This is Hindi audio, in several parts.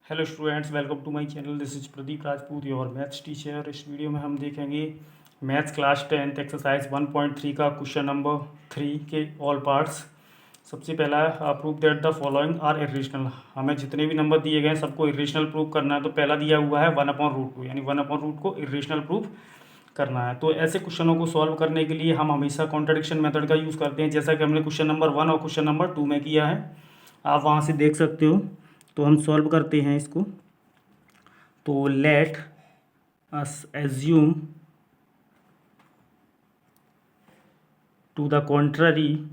Hello students, welcome to my channel. This is Pradeep Rajput, your maths teacher. इस वीडियो में हम देखेंगे मैथ्स क्लास 10 एक्सरसाइज 1.3 का क्वेश्चन नंबर 3 के ऑल पार्ट्स। सबसे पहला है prove that the following are irrational. हमें जितने भी नंबर दिए गए हैं सबको इरेशनल प्रूव करना है। तो पहला दिया हुआ है 1/√2, यानी 1/√2 को इरेशनल प्रूव करना है। तो ऐसे क्वेश्चनों को सॉल्व करने के लिए हम हमेशा कॉन्ट्रडिक्शन मेथड का यूज़ करते हैं, जैसा कि हमने क्वेश्चन नंबर 1 और क्वेश्चन नंबर 2 में किया है। आप वहाँ से देख सकते हो। तो हम सॉल्व करते हैं इसको। तो let us assume to the contrary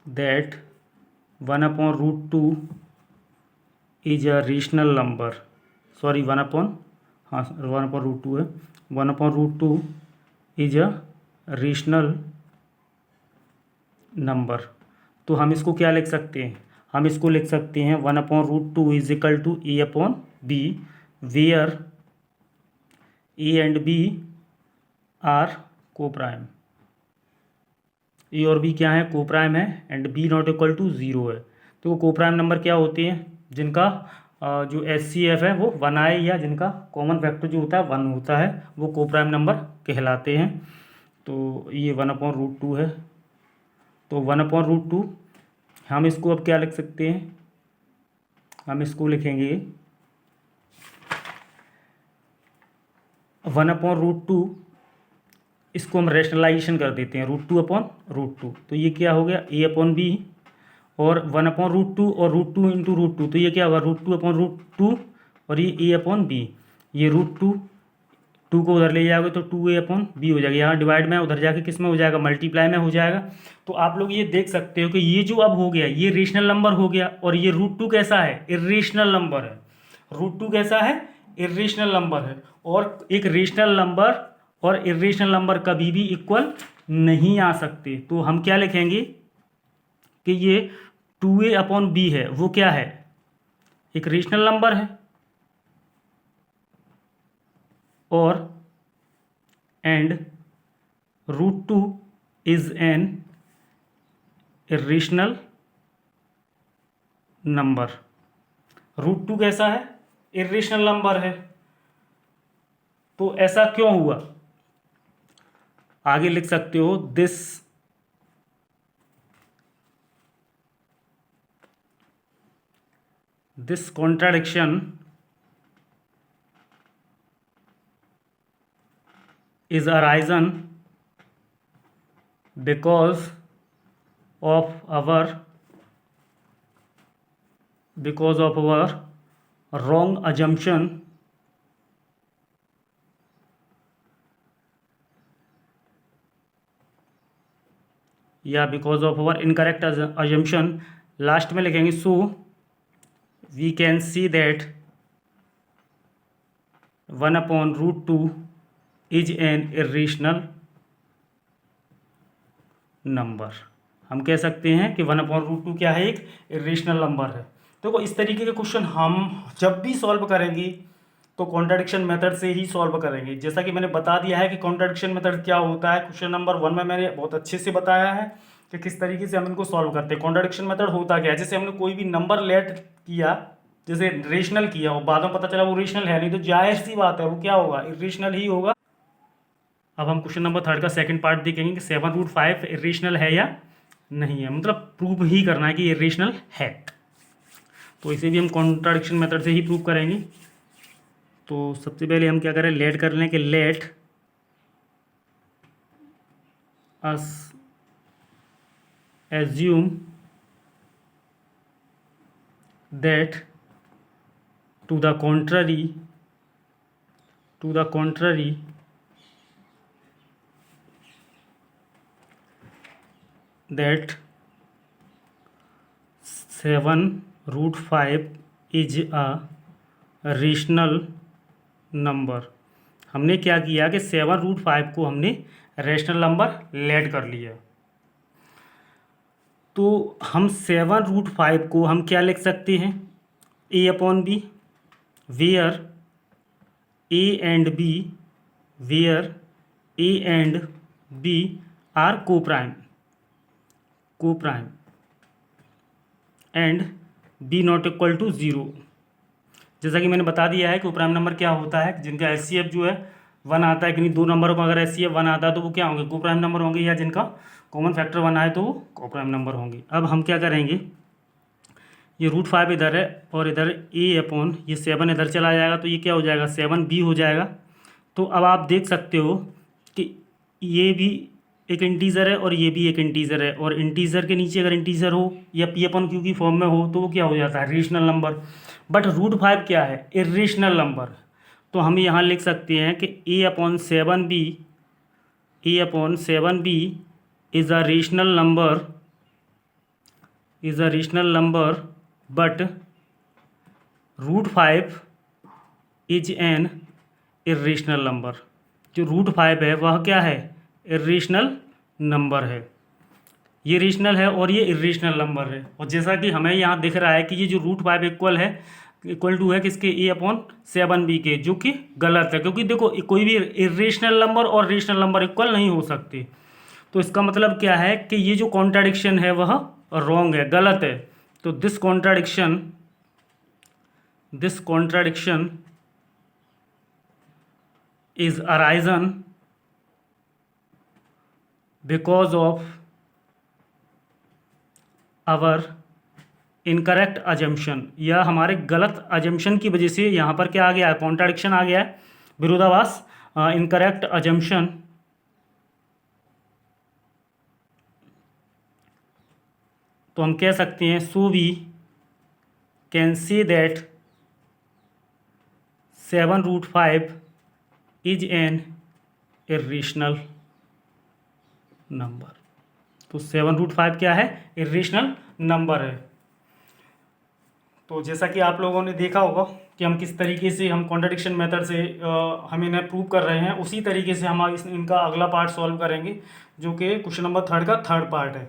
that 1/√2 is a rational number. Sorry 1/√2 है। 1/√2 इज अ रेशनल नंबर। तो हम इसको क्या लिख सकते हैं? हम इसको लिख सकते हैं 1/√2 is equal to A/B, where A and B are coprime. A और बी क्या है? को प्राइम है, and B not equal to 0 है। तो को प्राइम नंबर क्या होते हैं? जिनका जो HCF है वो 1 आए, या जिनका कॉमन फैक्टर जो होता है 1 होता है, वो को प्राइम नंबर कहलाते हैं। तो ये 1/√2 है। तो 1/√2 हम इसको अब क्या लिख सकते हैं? हम इसको लिखेंगे 1/√2, इसको हम रेशनलाइजेशन कर देते हैं √2/√2। तो ये क्या हो गया? A/B, और 1/√2 और √2 इंटू √2, तो ये क्या होगा? √2/√2, और ये A/B। ये √2 को उधर ले जाओगे तो 2A/B हो जाएगा। यहाँ डिवाइड में, उधर जाके किस में हो जाएगा? मल्टीप्लाई में हो जाएगा। तो आप लोग ये देख सकते हो कि ये जो अब हो गया ये रेशनल नंबर हो गया, और ये √2 कैसा है? इरेशनल नंबर है। √2 कैसा है? इरेशनल नंबर है। और एक रेशनल नंबर और इरेशनल नंबर कभी भी इक्वल नहीं आ सकते। तो हम क्या लिखेंगे कि ये 2A/B है, वो क्या है? एक रेशनल नंबर है, और and √2 is an irrational number. √2 कैसा है? इरेशनल नंबर है। तो ऐसा क्यों हुआ? आगे लिख सकते हो this contradiction is arisen because of our wrong assumption या because of our incorrect assumption। Last में लिखेंगे so we can see that 1/√2 is an irrational number. हम कह सकते हैं कि 1/√2 क्या है? एक इरेशनल नंबर है। देखो, इस तरीके के क्वेश्चन हम जब भी सॉल्व करेंगे तो कॉन्ट्रडिक्शन मेथड से ही सॉल्व करेंगे। जैसा कि मैंने बता दिया है कि कॉन्ट्रडिक्शन मेथड क्या होता है। क्वेश्चन नंबर 1 में मैंने बहुत अच्छे से बताया है कि किस तरीके से हम इनको सॉल्व करते हैं। कॉन्ट्रडिक्शन मेथड होता क्या है? जैसे हमने कोई भी नंबर लेट किया, जैसे रेशनल किया, और बाद में पता चला वो रेशनल है नहीं, तो जाहिर सी बात है वो क्या होगा? इरेशनल ही होगा। अब हम क्वेश्चन नंबर 3 का सेकंड पार्ट देखेंगे कि 7√5 इरेशनल है या नहीं है। मतलब प्रूव ही करना है कि इरेशनल है। तो इसे भी हम कॉन्ट्रडिक्शन मेथड से ही प्रूव करेंगे। तो सबसे पहले हम क्या करें? लेट कर लें कि let us assume that to the contrary that 7√5 is a rational number. हमने क्या किया कि 7√5 को हमने रेशनल नंबर लेट कर लिया। तो हम 7√5 को हम क्या लिख सकते हैं? A/B, where A and B are coprime, and B not equal to zero. जैसा कि मैंने बता दिया है कि प्राइम नंबर क्या होता है, जिनका एचसीएफ जो है 1 आता है, कि दो नंबरों का अगर एचसीएफ 1 आता है तो वो क्या होंगे, को प्राइम नंबर होंगे, या जिनका कॉमन फैक्टर 1 आए तो वो को प्राइम नंबर होंगे। अब हम क्या करेंगे, ये √5 इधर है और इधर ए अपॉन ये 7 इधर चला जाएगा, तो ये क्या हो जाएगा 7b हो जाएगा। तो अब आप देख सकते हो कि ये भी एक इंटीज़र है और ये भी एक इंटीज़र है, और इंटीज़र के नीचे अगर इंटीज़र हो या p/q की फॉर्म में हो तो वो क्या हो जाता है, रेशनल नंबर। बट √5 क्या है, इरेशनल नंबर। तो हम यहाँ लिख सकते हैं कि a/7b is a rational number but √5 is an irrational number. जो √5 है वह क्या है, इरेशनल नंबर है। ये रेशनल है और ये इरेशनल नंबर है। और जैसा कि हमें यहाँ दिख रहा है कि ये जो √5 इक्वल टू है किसके, a/7b के, जो कि गलत है, क्योंकि देखो कोई भी इरेशनल नंबर और रेशनल नंबर इक्वल नहीं हो सकते। तो इसका मतलब क्या है कि ये जो कॉन्ट्राडिक्शन है वह रॉन्ग है, गलत है। तो this contradiction is arisen because of our incorrect assumption, या हमारे गलत अजम्पशन की वजह से यहाँ पर क्या आ गया है, कॉन्ट्राडिक्शन आ गया है, विरोधाभास, इनकरेक्ट अजम्पशन। तो हम कह सकते हैं so we can say that 7√5 is an irrational number. तो 7√5 क्या है, इरेशनल नंबर है। तो जैसा कि आप लोगों ने देखा होगा कि हम किस तरीके से हम कॉन्ट्रडिक्शन मेथड से हम इन्हें प्रूव कर रहे हैं, उसी तरीके से हम इनका अगला पार्ट सॉल्व करेंगे, जो कि क्वेश्चन नंबर 3 का थर्ड पार्ट है,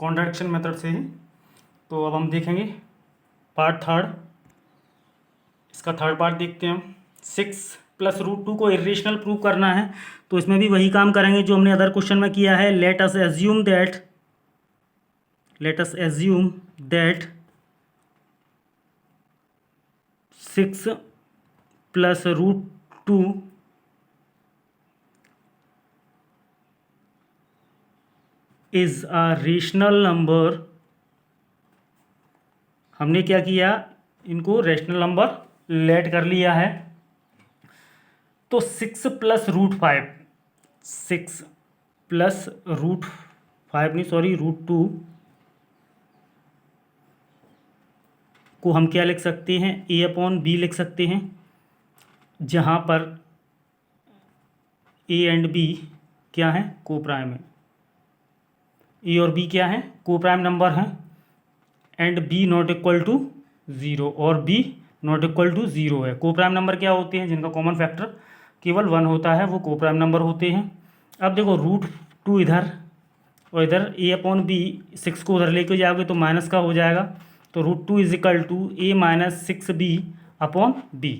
कॉन्ट्रडिक्शन मेथड से ही। तो अब हम देखेंगे पार्ट थर्ड, इसका थर्ड पार्ट देखते हैं हम। 6 + √2 को इरेशनल प्रूव करना है, तो इसमें भी वही काम करेंगे जो हमने अदर क्वेश्चन में किया है। Late us assume that 6 + √2 is a rational number. हमने क्या किया, इनको रेशनल नंबर लेट कर लिया है। तो 6 + √5 √2 को हम क्या लिख सकते हैं, a/b लिख सकते हैं, जहाँ पर a एंड b क्या है, को प्राइम है। a और b क्या है, को प्राइम नंबर हैं, and b not equal to 0, और b नॉट इक्वल टू 0 है। को प्राइम नंबर क्या होते हैं, जिनका कॉमन फैक्टर केवल 1 होता है, वो को प्राइम नंबर होते हैं। अब देखो √2 इधर और इधर a/b, 6 को उधर लेके जाओगे तो माइनस का हो जाएगा, तो √2 is equal to a - 6b/b।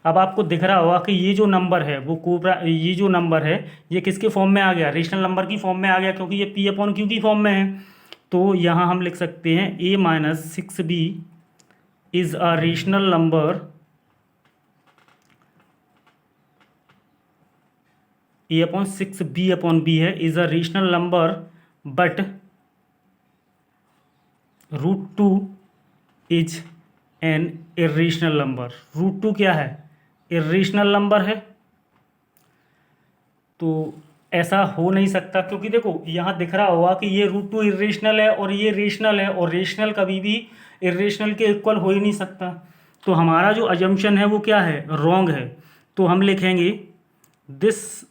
अब आपको दिख रहा होगा कि ये जो नंबर है वो ये जो नंबर है ये किसके फॉर्म में आ गया, रेशनल नंबर की फॉर्म में आ गया, क्योंकि ये p/q की फॉर्म में है। तो यहाँ हम लिख सकते हैं a - 6b is a rational number, a/6b/b है, is a rational number, but √2 is an irrational number. √2 क्या है, इरेशनल नंबर है। तो ऐसा हो नहीं सकता, क्योंकि देखो यहाँ दिख रहा होगा कि ये √2 इरेशनल है और ये रेशनल है, और रेशनल कभी भी इरेशनल के इक्वल हो ही नहीं सकता। तो हमारा जो अजम्पशन है वो क्या है, रॉन्ग है। तो हम लिखेंगे this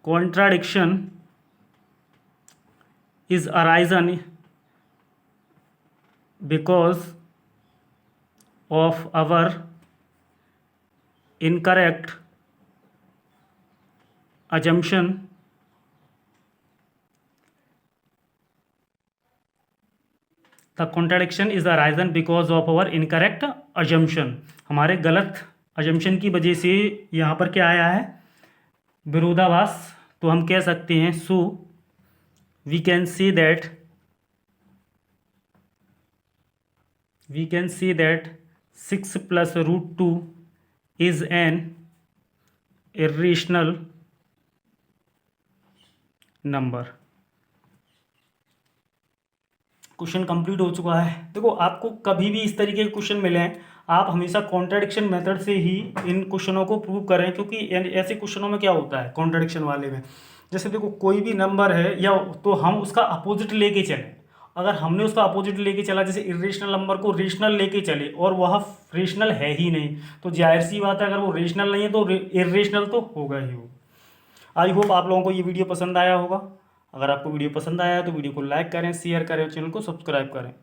contradiction is arisen because of our incorrect assumption the contradiction is arisen because of our incorrect assumption। हमारे गलत assumption की वजह से यहाँ पर क्या आया है, विरोधाभास। तो हम कह सकते हैं so we can say that we can see that 6 plus root 2 is an irrational number। Question complete हो चुका है। देखो आपको कभी भी इस तरीके के क्वेश्चन मिले हैं, आप हमेशा कॉन्ट्राडिक्शन मेथड से ही इन क्वेश्चनों को प्रूव करें, क्योंकि ऐसे क्वेश्चनों में क्या होता है कॉन्ट्राडिक्शन वाले में, जैसे देखो कोई भी नंबर है या तो हम उसका अपोजिट लेके चलें। अगर हमने उसका अपोजिट लेके चला, जैसे इरेशनल नंबर को रेशनल लेके चले और वह रेशनल है ही नहीं, तो जाहिर सी बात है अगर वो रेशनल नहीं है तो इरेशनल तो होगा ही वो। आई होप आप लोगों को ये वीडियो पसंद आया होगा। अगर आपको वीडियो पसंद आया है तो वीडियो को लाइक करें, शेयर करें और चैनल को सब्सक्राइब करें।